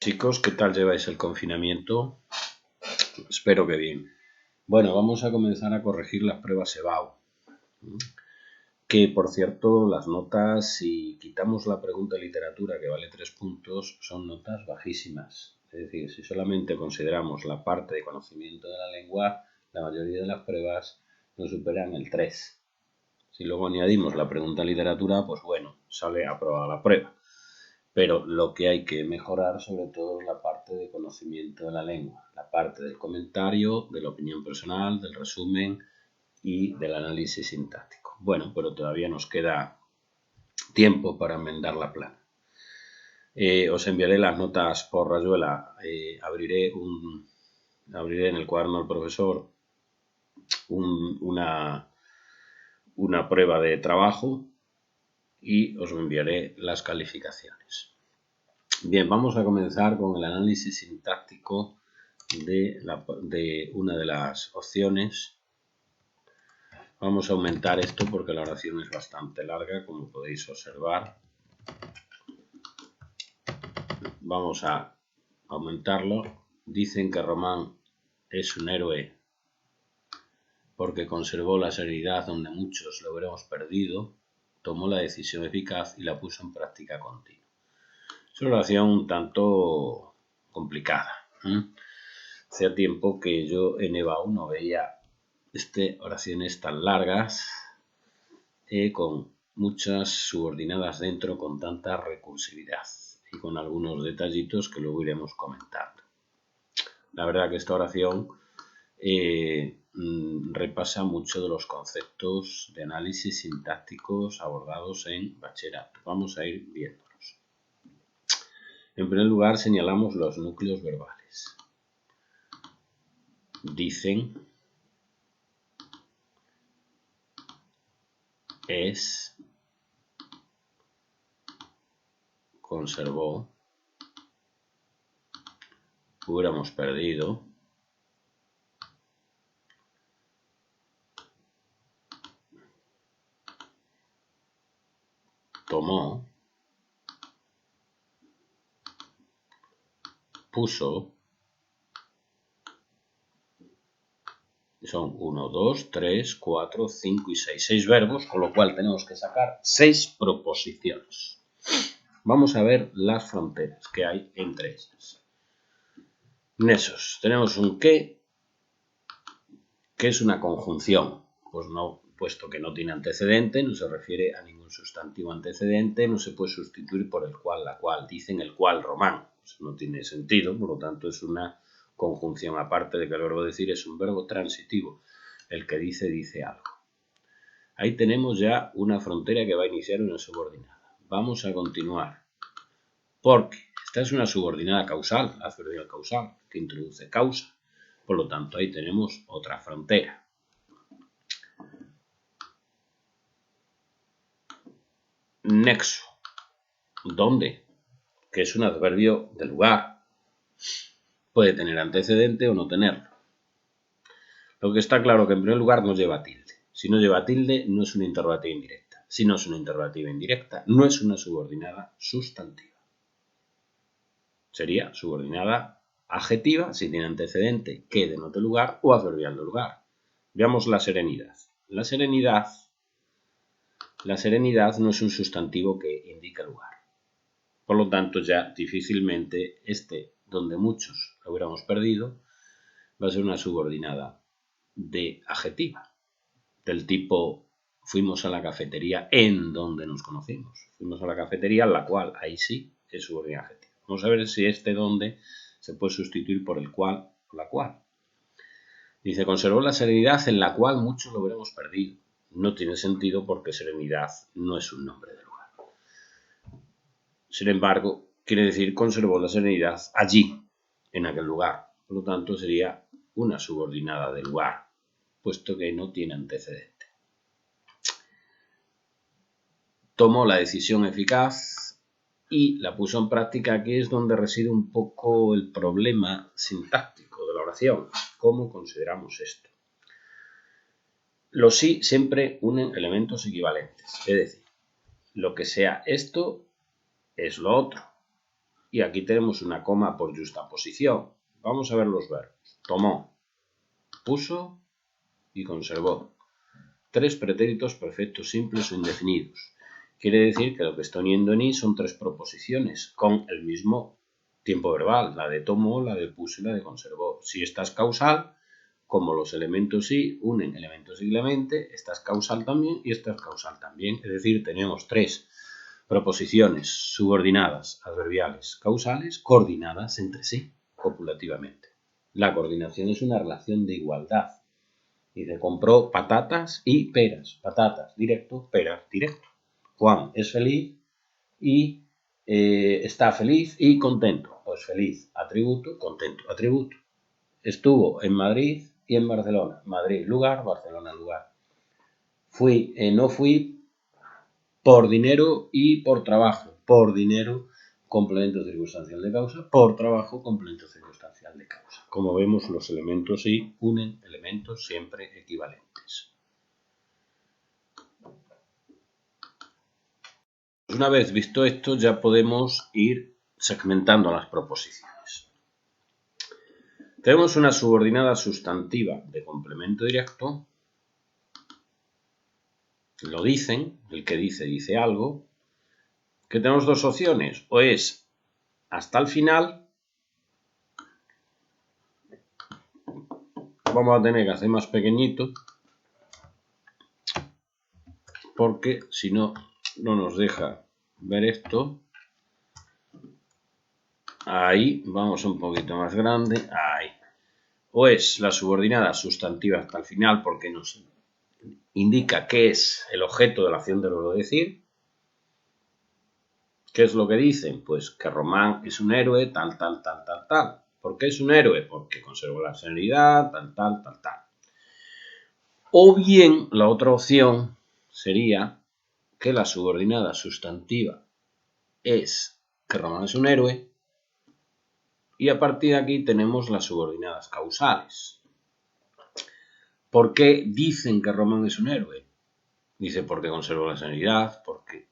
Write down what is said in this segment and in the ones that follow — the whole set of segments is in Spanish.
Chicos, ¿qué tal lleváis el confinamiento? Espero que bien. Bueno, vamos a comenzar a corregir las pruebas EBAU. Que, por cierto, las notas, si quitamos la pregunta de literatura, que vale 3 puntos, son notas bajísimas. Es decir, si solamente consideramos la parte de conocimiento de la lengua, la mayoría de las pruebas no superan el 3. Si luego añadimos la pregunta de literatura, pues bueno, sale aprobada la prueba. Pero lo que hay que mejorar sobre todo es la parte de conocimiento de la lengua, la parte del comentario, de la opinión personal, del resumen y del análisis sintáctico. Bueno, pero todavía nos queda tiempo para enmendar la plana. Os enviaré las notas por rayuela. Abriré en el cuaderno del profesor una prueba de trabajo y os enviaré las calificaciones. Bien, vamos a comenzar con el análisis sintáctico de una de las opciones. Vamos a aumentar esto porque la oración es bastante larga, como podéis observar. Vamos a aumentarlo. Dicen que Román es un héroe porque conservó la serenidad donde muchos lo hubiéramos perdido, tomó la decisión eficaz y la puso en práctica continua. Es una oración un tanto complicada. Hacía tiempo que yo en EBAU no veía oraciones tan largas con muchas subordinadas dentro con tanta recursividad y con algunos detallitos que luego iremos comentando. La verdad que esta oración repasa mucho de los conceptos de análisis sintácticos abordados en bachillerato. Vamos a ir viéndolos. En primer lugar, señalamos los núcleos verbales. Dicen, es, conservó, hubiéramos perdido, tomó, puso. Son 1, 2, 3, 4, 5 y 6. 6 verbos, con lo cual tenemos que sacar 6 proposiciones. Vamos a ver las fronteras que hay entre ellas. Nesos, tenemos un que es una conjunción. Pues no, puesto que no tiene antecedente, no se refiere a ningún sustantivo antecedente, no se puede sustituir por el cual, la cual. Dicen el cual román. Pues no tiene sentido, por lo tanto es una conjunción, aparte de que el verbo decir es un verbo transitivo. El que dice algo. Ahí tenemos ya una frontera que va a iniciar una subordinada. Vamos a continuar. Porque esta es una subordinada causal, adverbial causal, que introduce causa. Por lo tanto, ahí tenemos otra frontera. Nexo. ¿Dónde? Que es un adverbio de lugar. Puede tener antecedente o no tenerlo. Lo que está claro que en primer lugar no lleva tilde. Si no lleva tilde, no es una interrogativa indirecta. Si no es una interrogativa indirecta, no es una subordinada sustantiva. Sería subordinada adjetiva si tiene antecedente que denote lugar o adverbial de lugar. Veamos la serenidad. La serenidad no es un sustantivo que indica lugar. Por lo tanto, ya difícilmente donde muchos lo hubiéramos perdido, va a ser una subordinada de adjetiva, del tipo fuimos a la cafetería en donde nos conocimos. Fuimos a la cafetería, la cual ahí sí es subordinada adjetiva. Vamos a ver si donde se puede sustituir por el cual o la cual. Dice, conservó la serenidad en la cual muchos lo hubiéramos perdido. No tiene sentido porque serenidad no es un nombre de lugar. Sin embargo, quiere decir conservó la serenidad allí, en aquel lugar. Por lo tanto, sería una subordinada de lugar, puesto que no tiene antecedente. Tomó la decisión eficaz y la puso en práctica, que es donde reside un poco el problema sintáctico de la oración. ¿Cómo consideramos esto? Los sí siempre unen elementos equivalentes, es decir, lo que sea esto es lo otro. Y aquí tenemos una coma por justaposición. Vamos a ver los verbos. Tomó, puso y conservó. 3 pretéritos perfectos simples o indefinidos. Quiere decir que lo que está uniendo en i son 3 proposiciones con el mismo tiempo verbal, la de tomó, la de puso y la de conservó. Si esta es causal, como los elementos i unen elementos simplemente, esta es causal también y esta es causal también. Es decir, tenemos 3 proposiciones subordinadas, adverbiales, causales, coordinadas entre sí, copulativamente. La coordinación es una relación de igualdad. Dice, compró patatas y peras. Patatas, directo, peras, directo. Juan es feliz y está feliz y contento. Pues feliz, atributo, contento, atributo. Estuvo en Madrid y en Barcelona. Madrid, lugar, Barcelona, lugar. No fui por dinero y por trabajo. Por dinero, complemento circunstancial de causa. Por trabajo, complemento circunstancial de causa. Como vemos, los elementos y unen elementos siempre equivalentes. Una vez visto esto, ya podemos ir segmentando las proposiciones. Tenemos una subordinada sustantiva de complemento directo. Lo dicen, el que dice algo. Que tenemos 2 opciones. O es hasta el final. Vamos a tener que hacer más pequeñito. Porque si no, no nos deja ver esto. Ahí, vamos un poquito más grande. Ahí. O es la subordinada sustantiva hasta el final porque nos indica qué es el objeto de la acción del verbo decir. ¿Qué es lo que dicen? Pues que Román es un héroe, tal. ¿Por qué es un héroe? Porque conservó la serenidad, tal. O bien, la otra opción sería que la subordinada sustantiva es que Román es un héroe y a partir de aquí tenemos las subordinadas causales. ¿Por qué dicen que Román es un héroe? Dice porque conservó la serenidad, porque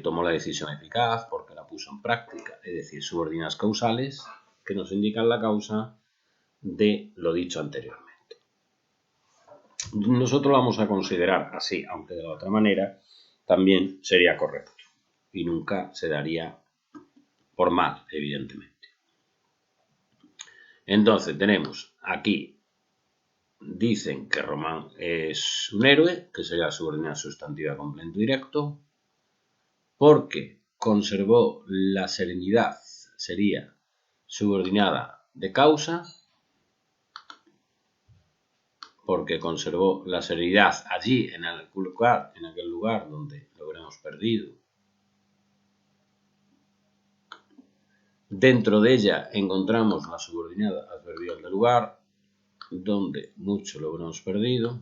tomó la decisión eficaz, porque la puso en práctica. Es decir, subordinadas causales que nos indican la causa de lo dicho anteriormente. Nosotros lo vamos a considerar así, aunque de la otra manera también sería correcto y nunca se daría por mal, evidentemente. Entonces tenemos aquí, dicen que Román es un héroe, que sería la subordinada sustantiva complemento directo, porque conservó la serenidad, sería subordinada de causa, porque conservó la serenidad allí, en aquel lugar donde lo hubiéramos perdido. Dentro de ella encontramos la subordinada adverbial del lugar, donde mucho lo hubiéramos perdido.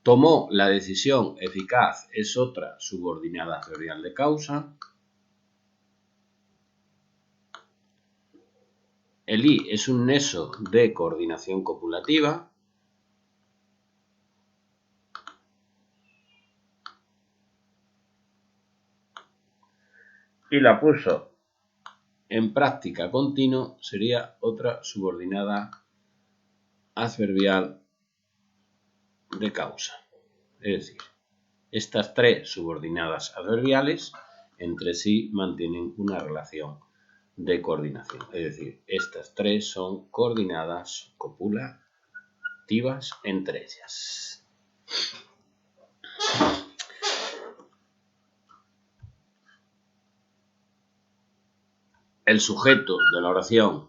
Tomó la decisión eficaz, es otra subordinada adverbial de causa. El i es un nexo de coordinación copulativa. Y la puso en práctica continua, sería otra subordinada adverbial de causa. Es decir, estas 3 subordinadas adverbiales entre sí mantienen una relación de coordinación. Es decir, estas 3 son coordinadas copulativas entre ellas. El sujeto de la oración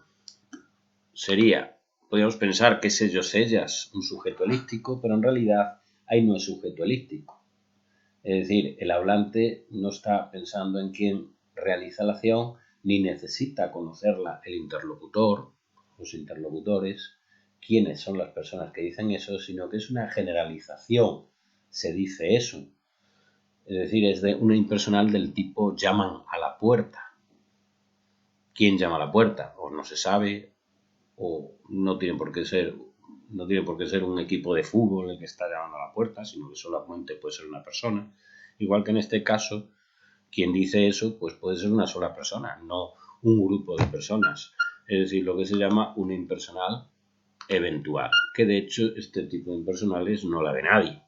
sería, podríamos pensar que es ellos, ellas, un sujeto elíptico, pero en realidad ahí no es sujeto elíptico. Es decir, el hablante no está pensando en quién realiza la acción, ni necesita conocerla el interlocutor, los interlocutores, quiénes son las personas que dicen eso, sino que es una generalización, se dice eso. Es decir, es de una impersonal del tipo llaman a la puerta. ¿Quién llama a la puerta? O no se sabe, o no tiene por qué ser un equipo de fútbol el que está llamando a la puerta, sino que solamente puede ser una persona. Igual que en este caso, Quien dice eso, pues puede ser una sola persona, no un grupo de personas. Es decir, lo que se llama un impersonal eventual, que de hecho este tipo de impersonales no la ve nadie.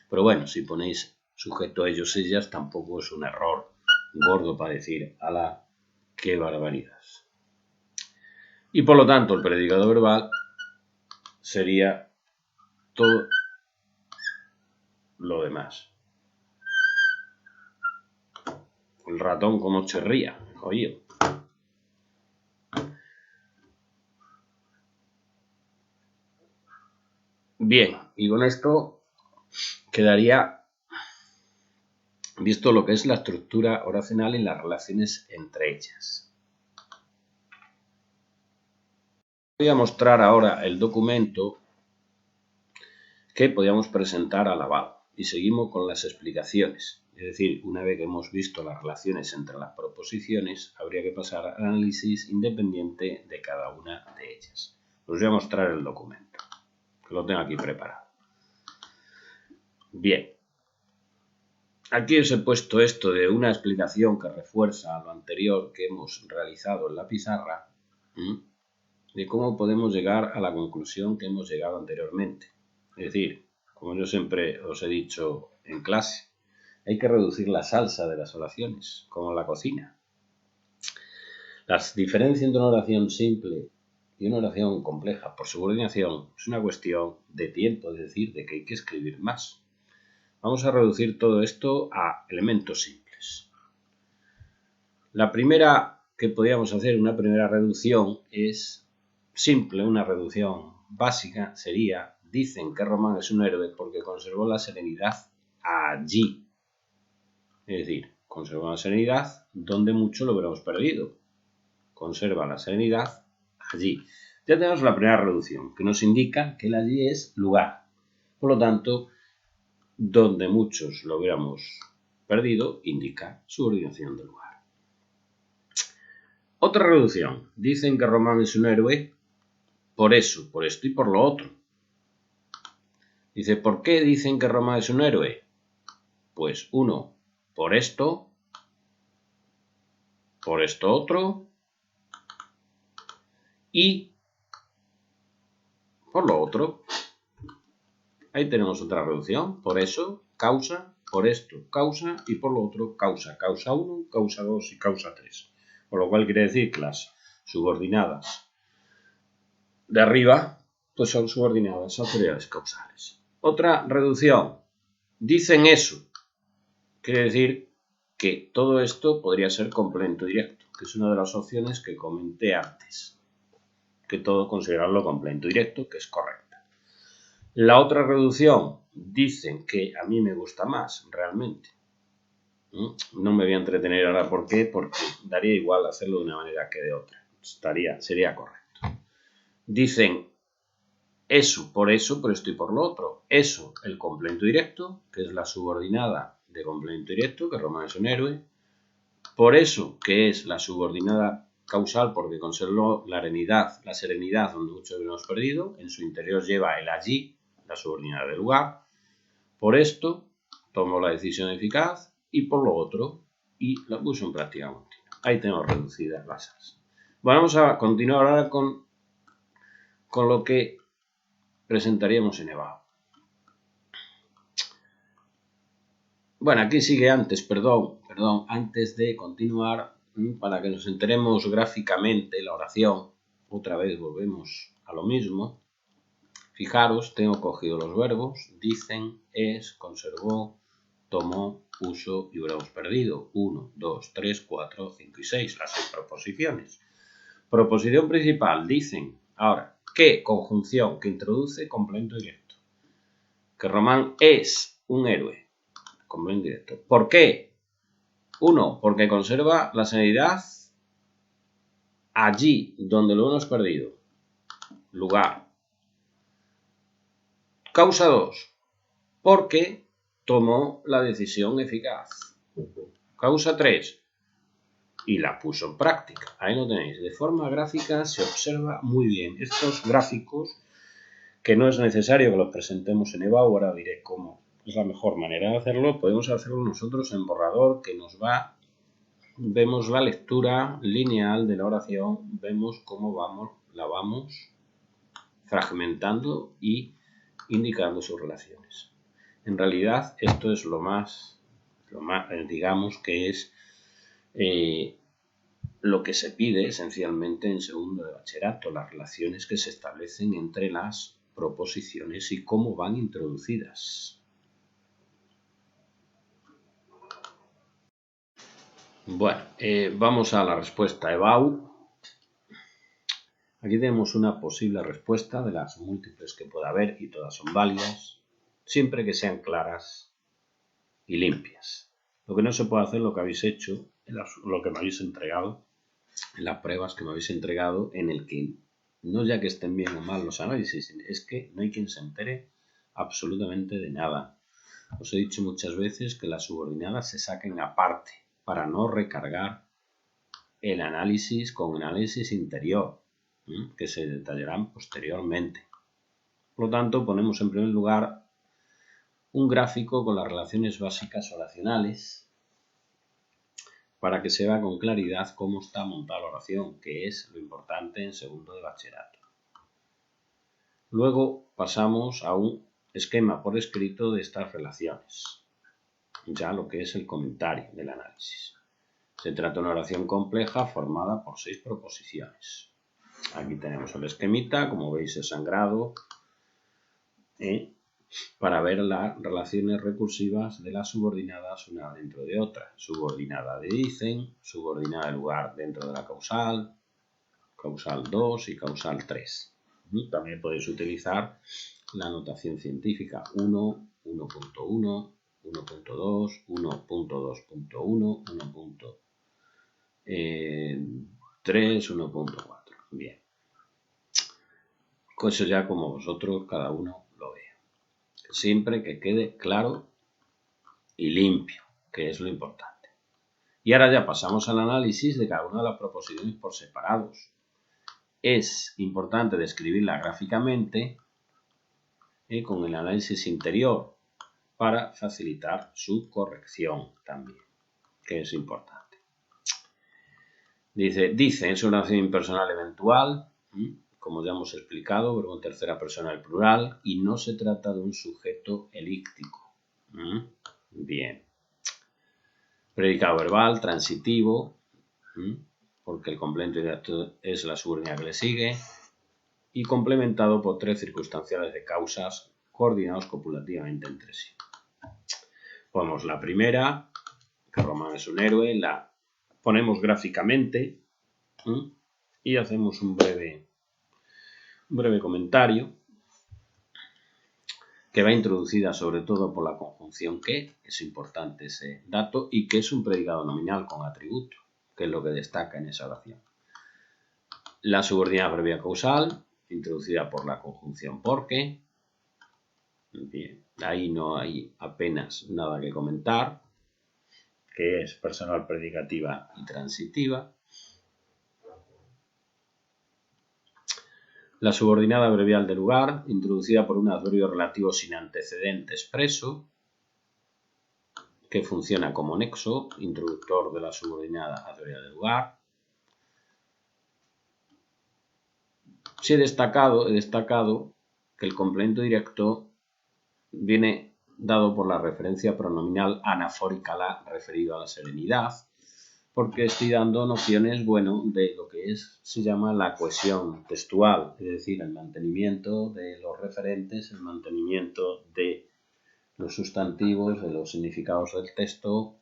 Pero bueno, si ponéis sujeto a ellos, ellas, tampoco es un error gordo para decir, ala, qué barbaridad. Y por lo tanto, el predicado verbal sería todo lo demás. El ratón como chirría, oye. Bien, y con esto quedaría visto lo que es la estructura oracional y las relaciones entre ellas. Voy a mostrar ahora el documento que podíamos presentar al lavado y seguimos con las explicaciones. Es decir, una vez que hemos visto las relaciones entre las proposiciones, habría que pasar al análisis independiente de cada una de ellas. Os voy a mostrar el documento, que lo tengo aquí preparado. Bien. Aquí os he puesto esto de una explicación que refuerza lo anterior que hemos realizado en la pizarra, de cómo podemos llegar a la conclusión que hemos llegado anteriormente. Es decir, como yo siempre os he dicho en clase, hay que reducir la salsa de las oraciones, como en la cocina. Las diferencias entre una oración simple y una oración compleja por subordinación es una cuestión de tiempo, es decir, de que hay que escribir más. Vamos a reducir todo esto a elementos simples. La primera que podríamos hacer, una primera reducción, es simple, una reducción básica, sería: dicen que Román es un héroe porque conservó la serenidad allí. Es decir, conservó la serenidad donde mucho lo hubiéramos perdido. Conserva la serenidad allí. Ya tenemos la primera reducción, que nos indica que el allí es lugar. Por lo tanto, donde muchos lo hubiéramos perdido, indica subordinación del lugar. Otra reducción. Dicen que Román es un héroe por eso, por esto y por lo otro. Dice, ¿por qué dicen que Román es un héroe? Pues uno, por esto otro y por lo otro. Ahí tenemos otra reducción. Por eso, causa, por esto, causa y por lo otro, causa. Causa 1, causa 2 y causa 3. Por lo cual quiere decir que las subordinadas de arriba pues son subordinadas a autoridades causales. Otra reducción. Dicen eso. Quiere decir que todo esto podría ser complemento directo, que es una de las opciones que comenté antes. Que todo considerarlo complemento directo, que es correcto. La otra reducción, dicen que a mí me gusta más, realmente. No me voy a entretener ahora, ¿por qué? Porque daría igual hacerlo de una manera que de otra. Sería correcto. Dicen eso, por esto y por lo otro. Eso, el complemento directo, que es la subordinada de complemento directo, que Román es un héroe. Por eso, que es la subordinada causal, porque conservó la serenidad donde muchos hemos perdido. En su interior lleva el allí, la subordinada del lugar. Por esto, tomó la decisión eficaz y por lo otro, y la puso en práctica continua. Ahí tenemos reducidas las salsas. Bueno, vamos a continuar ahora con lo que presentaríamos en EVAO. Bueno, aquí sigue antes, antes de continuar, para que nos enteremos gráficamente la oración. Otra vez volvemos a lo mismo. Fijaros, tengo cogido los verbos, dicen, es, conservó, tomó, puso y hubiéramos perdido 1, 2, 3, 4, 5 y 6, las 6 proposiciones. Proposición principal, dicen. Ahora, ¿qué? Conjunción que introduce complemento directo. Que Román es un héroe. Complemento directo. ¿Por qué? 1, porque conserva la serenidad allí donde lo hemos perdido. Lugar. Causa 2, porque tomó la decisión eficaz. Causa 3, y la puso en práctica. Ahí lo tenéis. De forma gráfica se observa muy bien. Estos gráficos, que no es necesario que los presentemos en EVAO, ahora diré cómo es la mejor manera de hacerlo. Podemos hacerlo nosotros en borrador, que vemos la lectura lineal de la oración, vemos cómo la vamos fragmentando y indicando sus relaciones. En realidad esto es lo más digamos que es lo que se pide esencialmente en segundo de bachillerato, las relaciones que se establecen entre las proposiciones y cómo van introducidas. Bueno, vamos a la respuesta EBAU. Aquí tenemos una posible respuesta de las múltiples que pueda haber y todas son válidas, siempre que sean claras y limpias. Lo que no se puede hacer, lo que habéis hecho, lo que me habéis entregado, en las pruebas que me habéis entregado, en el que no ya que estén bien o mal los análisis, es que no hay quien se entere absolutamente de nada. Os he dicho muchas veces que las subordinadas se saquen aparte para no recargar el análisis con análisis interior, que se detallarán posteriormente. Por lo tanto, ponemos en primer lugar un gráfico con las relaciones básicas oracionales para que se vea con claridad cómo está montada la oración, que es lo importante en segundo de bachillerato. Luego pasamos a un esquema por escrito de estas relaciones, ya lo que es el comentario del análisis. Se trata de una oración compleja formada por 6 proposiciones. Aquí tenemos el esquemita, como veis es sangrado, para ver las relaciones recursivas de las subordinadas una dentro de otra. Subordinada de dicen, subordinada de lugar dentro de la causal, causal 2 y causal 3. También podéis utilizar la notación científica 1, 1.1, 1.2, 1.2.1, 1.3, 1.4. Bien. Eso ya como vosotros cada uno lo vea. Siempre que quede claro y limpio, que es lo importante. Y ahora ya pasamos al análisis de cada una de las proposiciones por separados. Es importante describirla gráficamente con el análisis interior para facilitar su corrección también, que es importante. Dice es una oración impersonal eventual, como ya hemos explicado, verbo en tercera persona del plural, y no se trata de un sujeto elíptico. Bien. Predicado verbal, transitivo, porque el complemento directo es la subordinada que le sigue, y complementado por 3 circunstanciales de causas coordinados copulativamente entre sí. Ponemos la primera, que Román es un héroe, la ponemos gráficamente y hacemos un breve comentario que va introducida sobre todo por la conjunción que, es importante ese dato, y que es un predicado nominal con atributo, que es lo que destaca en esa oración. La subordinada abreviada causal, introducida por la conjunción porque. Bien, ahí no hay apenas nada que comentar, que es personal predicativa y transitiva. La subordinada abrevial de lugar, introducida por un adverbio relativo sin antecedente expreso, que funciona como nexo introductor de la subordinada adverbial de lugar. Sí he destacado que el complemento directo viene dado por la referencia pronominal anafórica la referido a la serenidad, porque estoy dando nociones, de lo que se llama la cohesión textual, es decir, el mantenimiento de los referentes, el mantenimiento de los sustantivos, de los significados del texto,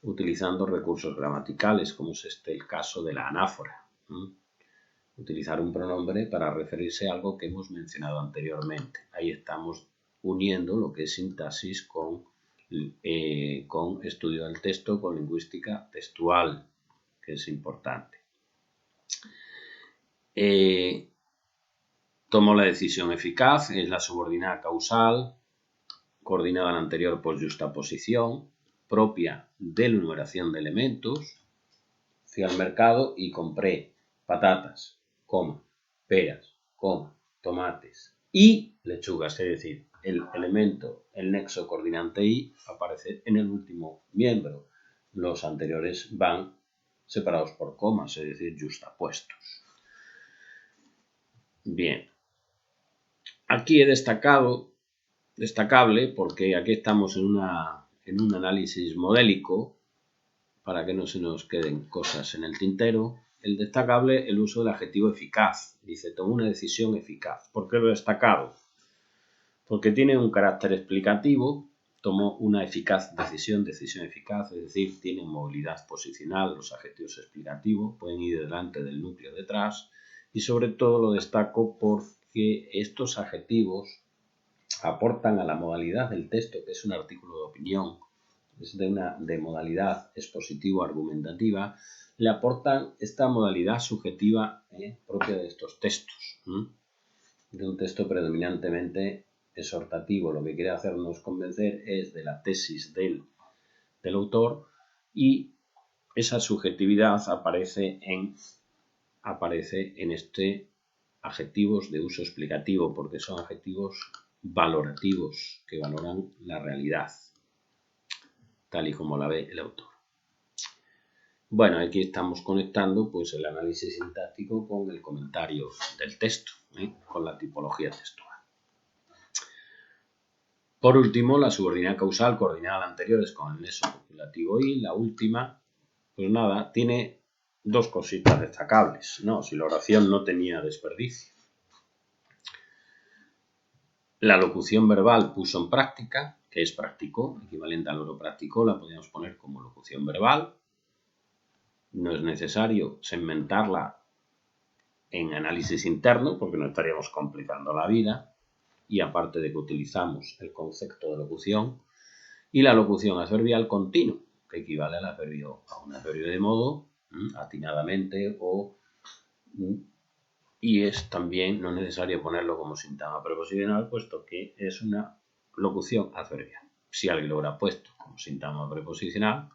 utilizando recursos gramaticales, como es el caso de la anáfora. Utilizar un pronombre para referirse a algo que hemos mencionado anteriormente. Ahí estamos uniendo lo que es sintaxis con estudio del texto, con lingüística textual, que es importante. Tomo la decisión eficaz, es la subordinada causal, coordinada en anterior por justaposición, propia de la enumeración de elementos. Fui al mercado y compré patatas, peras, tomates y lechugas, es decir, el elemento, el nexo coordinante Y, aparece en el último miembro. Los anteriores van separados por comas, es decir, justapuestos. Bien. Aquí he destacable, porque aquí estamos en un análisis modélico, para que no se nos queden cosas en el tintero. El destacable, el uso del adjetivo eficaz. Dice, tomó una decisión eficaz. ¿Por qué lo he destacado? Porque tiene un carácter explicativo, tomó una decisión eficaz, es decir, tiene movilidad posicional, los adjetivos explicativos pueden ir delante del núcleo detrás, y sobre todo lo destaco porque estos adjetivos aportan a la modalidad del texto, que es un artículo de opinión, es de modalidad expositivo-argumentativa, le aportan esta modalidad subjetiva propia de estos textos, de un texto predominantemente exhortativo. Lo que quiere hacernos convencer es de la tesis del autor, y esa subjetividad aparece en este adjetivos de uso explicativo, porque son adjetivos valorativos que valoran la realidad tal y como la ve el autor. Bueno, aquí estamos conectando pues el análisis sintáctico con el comentario del texto, con la tipología textual. Por último, la subordinada causal coordinada a la anterior es con el nexo copulativo Y. La última, pues nada, tiene dos cositas destacables, ¿no? Si la oración no tenía desperdicio. La locución verbal puso en práctica, que es practicó, equivalente al oro practicó, la podríamos poner como locución verbal. No es necesario segmentarla en análisis interno, porque no estaríamos complicando la vida, y aparte de que utilizamos el concepto de locución, y la locución adverbial continua, que equivale a un adverbio de modo, atinadamente, y es también no necesario ponerlo como sintagma preposicional, puesto que es una locución adverbial. Si alguien lo hubiera puesto como sintagma preposicional,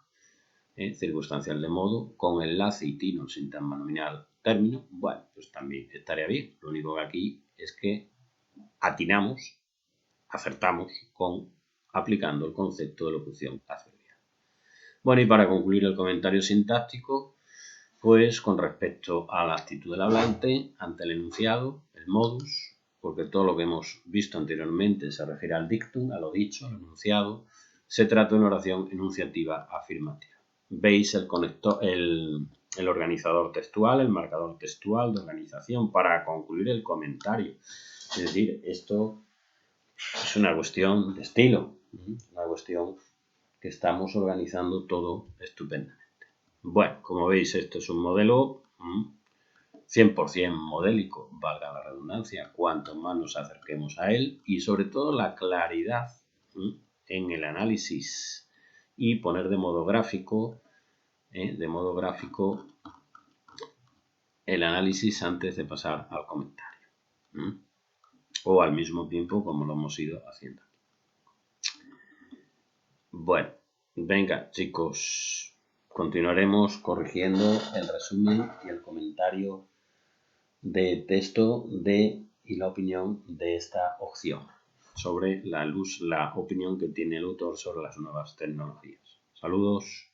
circunstancial de modo, con enlace y tino, sintagma nominal, término, bueno, pues también estaría bien. Lo único que aquí es que acertamos aplicando el concepto de locución adverbial. Bueno, y para concluir el comentario sintáctico, pues con respecto a la actitud del hablante ante el enunciado, el modus, porque todo lo que hemos visto anteriormente se refiere al dictum, a lo dicho, al enunciado, se trata de una oración enunciativa afirmativa. Veis el organizador textual, el marcador textual de organización para concluir el comentario. Es decir, esto es una cuestión de estilo, una cuestión que estamos organizando todo estupendamente. Bueno, como veis, esto es un modelo 100% modélico, valga la redundancia, cuanto más nos acerquemos a él, y sobre todo la claridad en el análisis, y poner de modo gráfico el análisis antes de pasar al comentario, o al mismo tiempo como lo hemos ido haciendo. Bueno, venga chicos, continuaremos corrigiendo el resumen y el comentario de texto y la opinión de esta opción sobre la opinión que tiene el autor sobre las nuevas tecnologías. Saludos.